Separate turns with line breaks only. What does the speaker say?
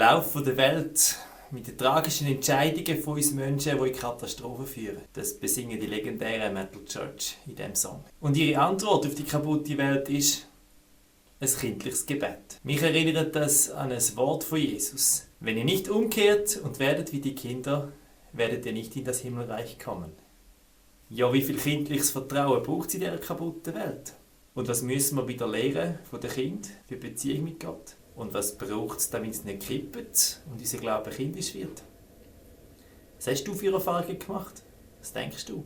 Verlauf der Welt mit den tragischen Entscheidungen von uns Menschen, die in Katastrophen führen. Das besingen die legendären Metal Church in diesem Song. Und ihre Antwort auf die kaputte Welt ist ein kindliches Gebet. Mich erinnert das an ein Wort von Jesus. Wenn ihr nicht umkehrt und werdet wie die Kinder, werdet ihr nicht in das Himmelreich kommen. Ja, wie viel kindliches Vertrauen braucht es in dieser kaputten Welt? Und was müssen wir wieder lernen von den Kindern für die Beziehung mit Gott? Und was braucht es, damit es nicht kippt und unser Glaube kindisch wird? Was hast du für Erfahrungen gemacht? Was denkst du?